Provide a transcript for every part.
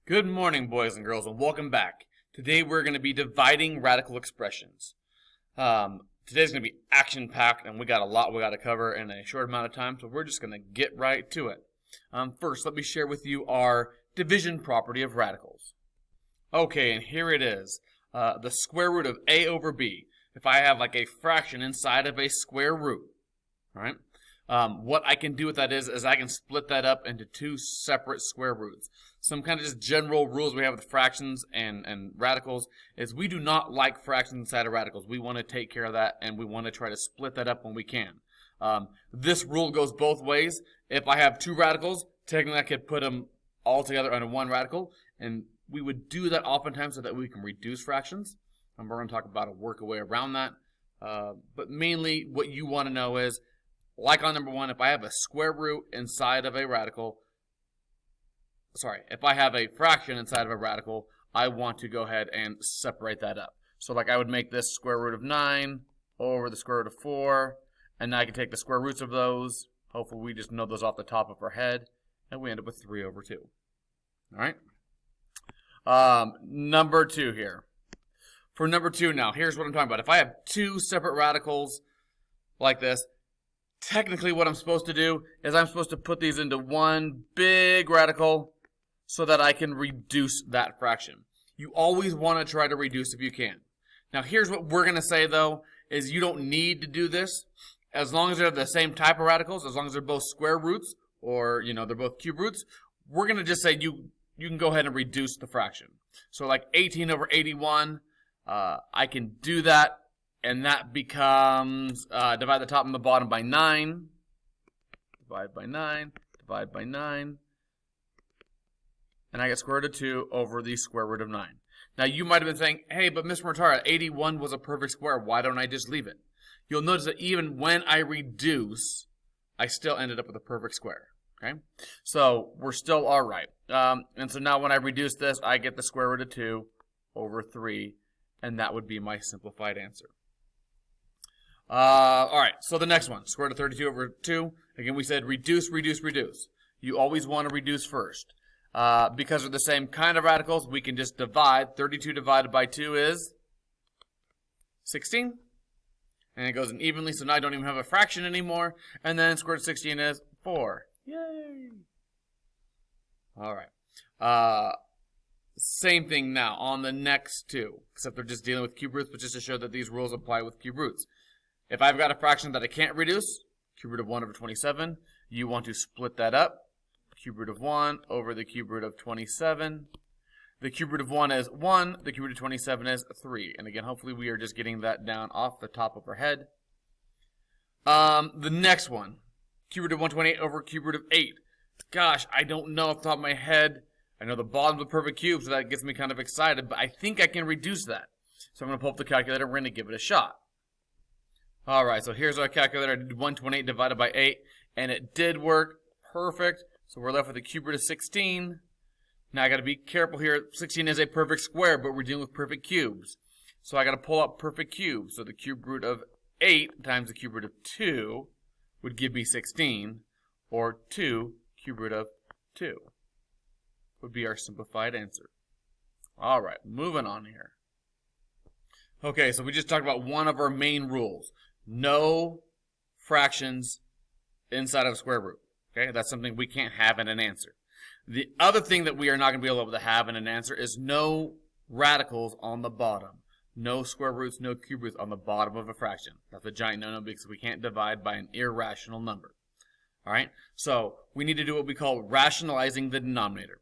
Good morning, boys and girls, and welcome back. Today we're going to be dividing radical expressions. Today's going to be action-packed, and we got a lot we got to cover in a short amount of time, so we're just going to get right to it. First, let me share with you our division property of radicals. Okay, and here it is. The square root of a over b. If I have like a fraction inside of a square root, right? What I can do with that is I can split that up into two separate square roots. Some kind of just general rules we have with fractions and radicals is we do not like fractions inside of radicals. We want to take care of that, and we want to try to split that up when we can. This rule goes both ways. If I have two radicals, technically I could put them all together under one radical, and we would do that oftentimes so that we can reduce fractions. And we're going to talk about a work a way around that. But mainly what you want to know is, like on number one, if I have a square root inside of a radical, if I have a fraction inside of a radical, I want to go ahead and separate that up. So like I would make this square root of 9 over the square root of 4, and now I can take the square roots of those. Hopefully we just know those off the top of our head, and we end up with 3 over 2. All right? Number 2 here. For number 2 now, here's what I'm talking about. If I have two separate radicals like this, technically what I'm supposed to do is I'm supposed to put these into one big radical so that I can reduce that fraction. You always want to try to reduce if you can. Now here's what we're going to say though, is you don't need to do this as long as they're the same type of radicals, as long as they're both square roots or they're both cube roots. We're going to just say you can go ahead and reduce the fraction. So like 18 over 81, I can do that. And that becomes, divide the top and the bottom by 9. Divide by 9. Divide by 9. And I get square root of 2 over the square root of 9. Now you might have been saying, hey, but Mr. Mortara, 81 was a perfect square. Why don't I just leave it? You'll notice that even when I reduce, I still ended up with a perfect square. Okay? So we're still all right. And so now when I reduce this, I get the square root of 2 over 3. And that would be my simplified answer. All right, so the next one, square root of 32 over 2. Again, we said reduce, reduce, reduce. You always want to reduce first. Because they're the same kind of radicals, we can just divide. 32 divided by 2 is 16. And it goes in evenly, so now I don't even have a fraction anymore. And then square root of 16 is 4. Yay! All right. Same thing now on the next two, except they're just dealing with cube roots, but just to show that these rules apply with cube roots. If I've got a fraction that I can't reduce, cube root of 1 over 27, you want to split that up. Cube root of 1 over the cube root of 27. The cube root of 1 is 1. The cube root of 27 is 3. And again, hopefully we are just getting that down off the top of our head. The next one, cube root of 128 over cube root of 8. Gosh, I don't know off the top of my head. I know the bottom's a perfect cube, so that gets me kind of excited, but I think I can reduce that. So I'm going to pull up the calculator, we're going to give it a shot. Alright, so here's our calculator. I did 128 divided by 8, and it did work. Perfect. So we're left with a cube root of 16. Now I got to be careful here. 16 is a perfect square, but we're dealing with perfect cubes. So I got to pull up perfect cubes. So the cube root of 8 times the cube root of 2 would give me 16, or 2 cube root of 2 would be our simplified answer. Alright, moving on here. Okay, so we just talked about one of our main rules. No fractions inside of a square root. Okay, that's something we can't have in an answer. The other thing that we are not going to be able to have in an answer is no radicals on the bottom. No square roots, no cube roots on the bottom of a fraction. That's a giant no-no because we can't divide by an irrational number. Alright, so we need to do what we call rationalizing the denominator.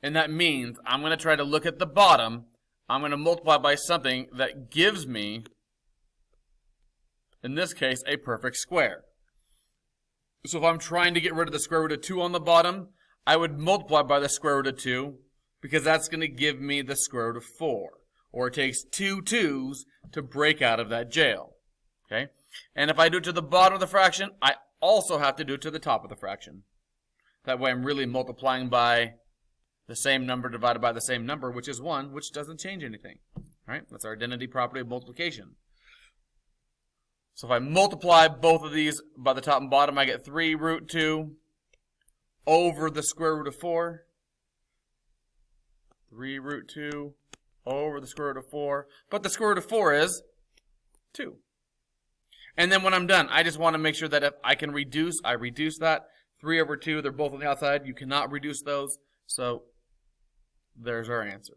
And that means I'm going to try to look at the bottom. I'm going to multiply by something that gives me, in this case, a perfect square. So if I'm trying to get rid of the square root of 2 on the bottom, I would multiply by the square root of 2 because that's going to give me the square root of 4. Or it takes 2 2's to break out of that jail. Okay? And if I do it to the bottom of the fraction, I also have to do it to the top of the fraction. That way I'm really multiplying by the same number divided by the same number, which is 1, which doesn't change anything. All right? That's our identity property of multiplication. So if I multiply both of these by the top and bottom, I get 3 root 2 over the square root of 4. 3 root 2 over the square root of 4. But the square root of 4 is 2. And then when I'm done, I just want to make sure that if I can reduce, I reduce that. 3 over 2, they're both on the outside. You cannot reduce those. So there's our answer.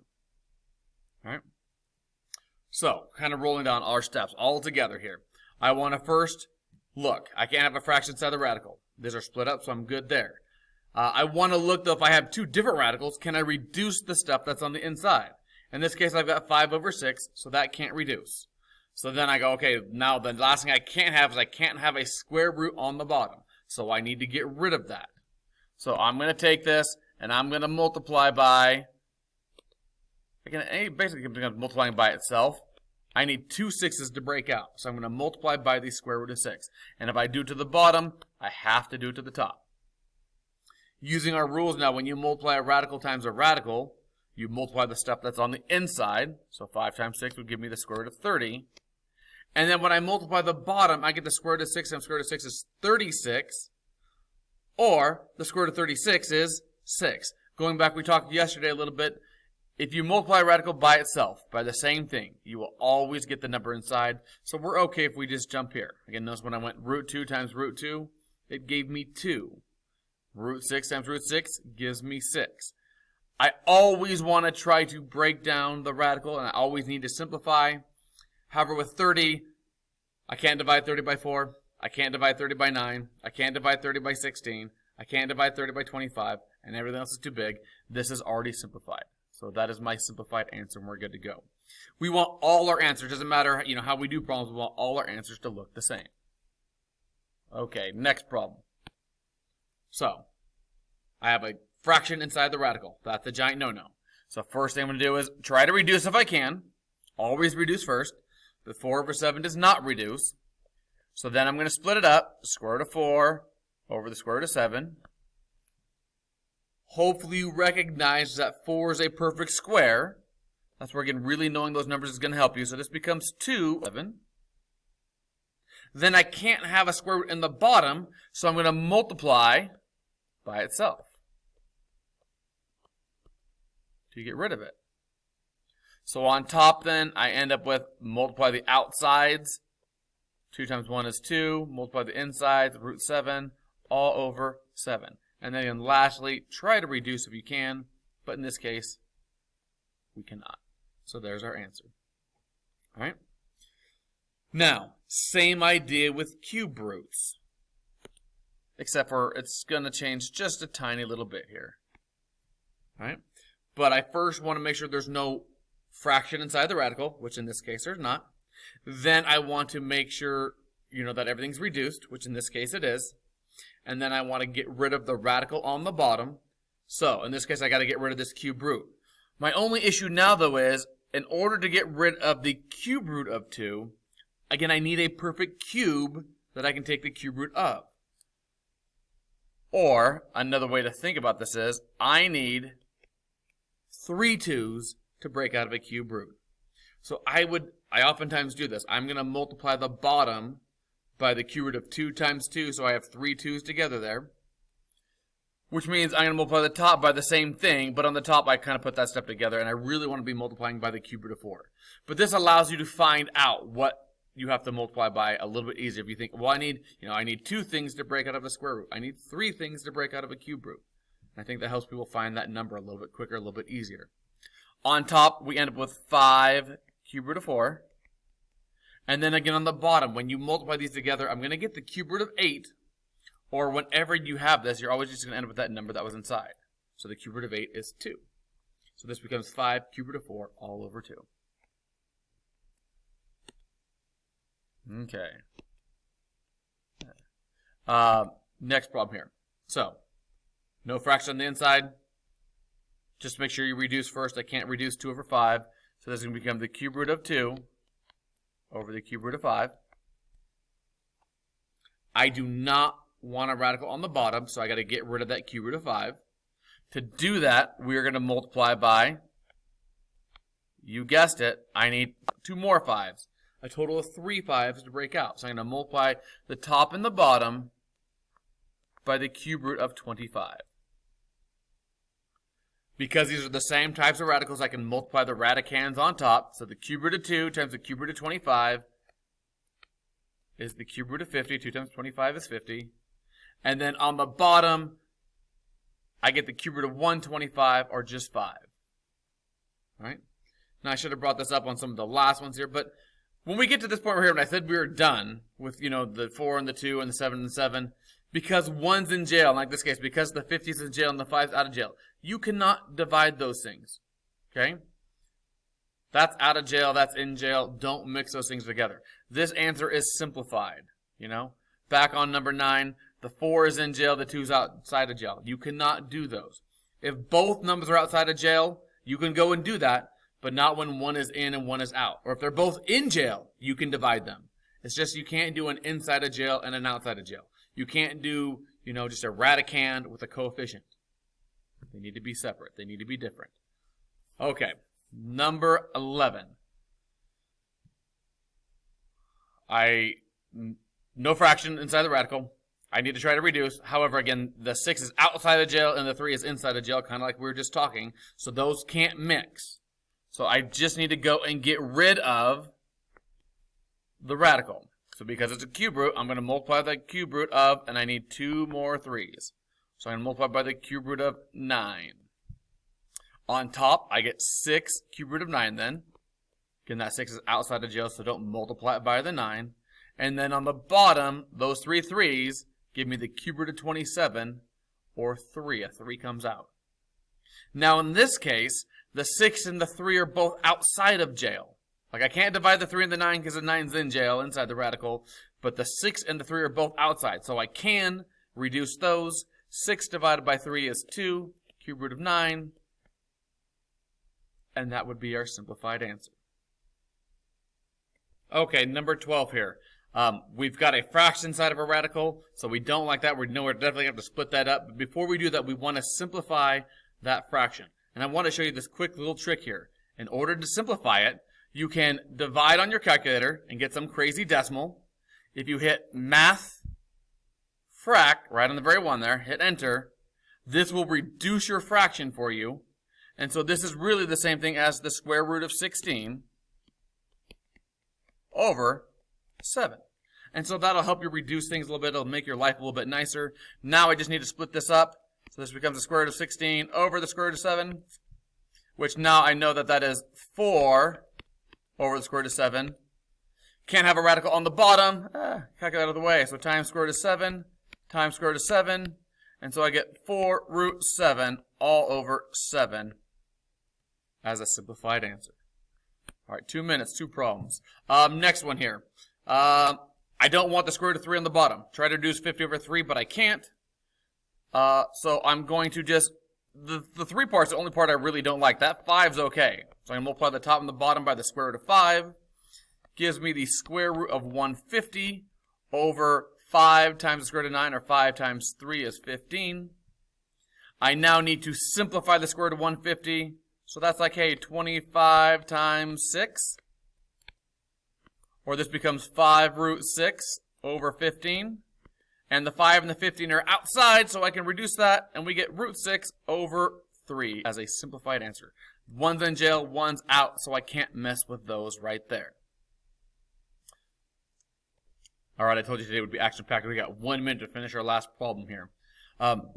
All right. So kind of rolling down our steps all together here. I want to first look. I can't have a fraction inside the radical. These are split up, so I'm good there. I want to look, though, if I have two different radicals, can I reduce the stuff that's on the inside? In this case, I've got 5 over 6, so that can't reduce. So then I go, okay, now the last thing I can't have is I can't have a square root on the bottom. So I need to get rid of that. So I'm going to take this, and I'm going to multiply by, it basically becomes multiplying by itself. I need 2 6's to break out. So I'm going to multiply by the square root of 6. And if I do it to the bottom, I have to do it to the top. Using our rules now, when you multiply a radical times a radical, you multiply the stuff that's on the inside. So 5 times 6 would give me the square root of 30. And then when I multiply the bottom, I get the square root of 6 times square root of 6 is 36. Or the square root of 36 is 6. Going back, we talked yesterday a little bit. If you multiply a radical by itself, by the same thing, you will always get the number inside. So we're okay if we just jump here. Again, notice when I went root 2 times root 2, it gave me 2. Root 6 times root 6 gives me 6. I always want to try to break down the radical, and I always need to simplify. However, with 30, I can't divide 30 by 4. I can't divide 30 by 9. I can't divide 30 by 16. I can't divide 30 by 25, and everything else is too big. This is already simplified. So that is my simplified answer, and we're good to go. We want all our answers. Doesn't matter, how we do problems. We want all our answers to look the same. Okay, next problem. So, I have a fraction inside the radical. That's a giant no-no. So first thing I'm going to do is try to reduce if I can. Always reduce first. The 4 over 7 does not reduce. So then I'm going to split it up. Square root of 4 over the square root of 7. Hopefully you recognize that 4 is a perfect square. That's where, again, really knowing those numbers is going to help you. So this becomes 2 over 7. Then I can't have a square root in the bottom, so I'm going to multiply by itself to get rid of it. So on top then, I end up with multiply the outsides. 2 times 1 is 2. Multiply the insides, root 7, all over 7. And then lastly, try to reduce if you can, but in this case, we cannot. So there's our answer. All right? Now, same idea with cube roots. Except for it's going to change just a tiny little bit here. All right? But I first want to make sure there's no fraction inside the radical, which in this case there's not. Then I want to make sure, that everything's reduced, which in this case it is. And then I want to get rid of the radical on the bottom. So in this case, I got to get rid of this cube root. My only issue now, though, is in order to get rid of the cube root of 2, again, I need a perfect cube that I can take the cube root of. Or another way to think about this is I need 3 2's to break out of a cube root. So I oftentimes do this. I'm going to multiply the bottom by the cube root of 2 times 2, so I have 3 2's together there. Which means I'm going to multiply the top by the same thing, but on the top I kind of put that step together, and I really want to be multiplying by the cube root of 4. But this allows you to find out what you have to multiply by a little bit easier. If you think, well, I need 2 things to break out of a square root. I need 3 things to break out of a cube root. And I think that helps people find that number a little bit quicker, a little bit easier. On top, we end up with 5 cube root of 4. And then again on the bottom, when you multiply these together, I'm going to get the cube root of 8. Or whenever you have this, you're always just going to end up with that number that was inside. So the cube root of 8 is 2. So this becomes 5 cube root of 4 all over 2. Okay. Next problem here. So, no fraction on the inside. Just make sure you reduce first. I can't reduce 2 over 5. So this is going to become the cube root of 2 over the cube root of 5. I do not want a radical on the bottom, so I got to get rid of that cube root of 5. To do that, we are going to multiply by, you guessed it, I need 2 more 5's. A total of 3 5's to break out. So I'm going to multiply the top and the bottom by the cube root of 25. Because these are the same types of radicals, I can multiply the radicands on top. So the cube root of 2 times the cube root of 25 is the cube root of 50. 2 times 25 is 50. And then on the bottom, I get the cube root of 125, or just 5. All right? Now, I should have brought this up on some of the last ones here, but when we get to this point right here, when I said we were done with, the 4 and the 2 and the 7 and the 7, because 1's in jail, like this case, because the 50's in jail and the 5's out of jail, you cannot divide those things, okay? That's out of jail, that's in jail. Don't mix those things together. This answer is simplified, Back on number 9, the 4 is in jail, the 2's outside of jail. You cannot do those. If both numbers are outside of jail, you can go and do that, but not when one is in and one is out. Or if they're both in jail, you can divide them. It's just you can't do an inside of jail and an outside of jail. You can't do, just a radicand with a coefficient. They need to be separate. They need to be different. Okay, number 11. No fraction inside the radical. I need to try to reduce. However, again, the 6 is outside of jail and the 3 is inside of jail, kind of like we were just talking. So those can't mix. So I just need to go and get rid of the radical. So because it's a cube root, I'm going to multiply the cube root of, and I need 2 more 3's. So I'm going to multiply by the cube root of 9. On top, I get 6 cube root of 9 then. Again, that 6 is outside of jail, so don't multiply it by the 9. And then on the bottom, those 3 3's give me the cube root of 27, or 3. A 3 comes out. Now in this case, the 6 and the 3 are both outside of jail. Like, I can't divide the 3 and the 9 because the 9's in jail, inside the radical. But the 6 and the 3 are both outside. So I can reduce those. 6 divided by 3 is 2, cube root of 9. And that would be our simplified answer. Okay, number 12 here. We've got a fraction inside of a radical, so we don't like that. We know we're definitely going to have to split that up. But before we do that, we want to simplify that fraction. And I want to show you this quick little trick here. In order to simplify it, you can divide on your calculator and get some crazy decimal. If you hit math frac, right on the very one there, hit enter, this will reduce your fraction for you. And so this is really the same thing as the square root of 16 over 7. And so that'll help you reduce things a little bit. It'll make your life a little bit nicer. Now I just need to split this up. So this becomes the square root of 16 over the square root of 7, which now I know that that is 4 over the square root of 7. Can't have a radical on the bottom. Calculate out of the way. So times square root of 7 times square root of 7. And so I get 4 root 7 all over 7 as a simplified answer. All right, 2 minutes, 2 problems. Next one here. I don't want the square root of 3 on the bottom. Try to reduce 50 over 3, but I can't. So I'm going to just, the 3 part's the only part I really don't like. That 5's okay. So I'm going to multiply the top and the bottom by the square root of 5. Gives me the square root of 150 over 5 times the square root of 9, or 5 times 3 is 15. I now need to simplify the square root of 150. So that's like, hey, 25 times 6. Or this becomes 5 root 6 over 15. And the 5 and the 15 are outside, so I can reduce that, and we get root 6 over 3 as a simplified answer. One's in jail, one's out, so I can't mess with those right there. All right, I told you today would be action-packed. We got 1 minute to finish our last problem here.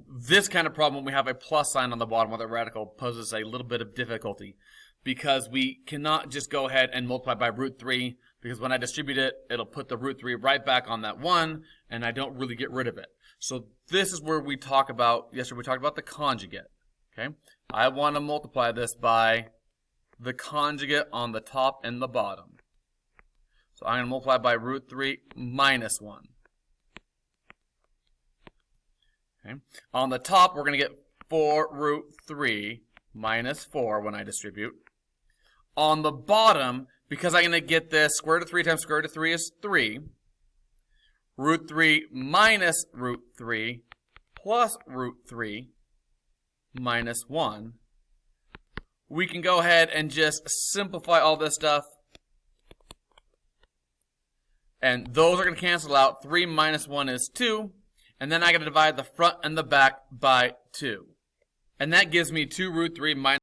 This kind of problem, when we have a plus sign on the bottom of the radical, poses a little bit of difficulty because we cannot just go ahead and multiply by root 3, because when I distribute it, it'll put the root 3 right back on that 1, and I don't really get rid of it. So this is where we talk about, yesterday we talked about the conjugate. Okay, I want to multiply this by the conjugate on the top and the bottom. So I'm going to multiply by root 3 minus 1. Okay. On the top, we're going to get 4 root 3 minus 4 when I distribute. On the bottom, because I'm going to get this, square root of 3 times square root of 3 is 3. Root 3 minus root 3 plus root 3 minus 1. We can go ahead and just simplify all this stuff. And those are going to cancel out. 3 minus 1 is 2. And then I got to divide the front and the back by 2. And that gives me 2 root 3 minus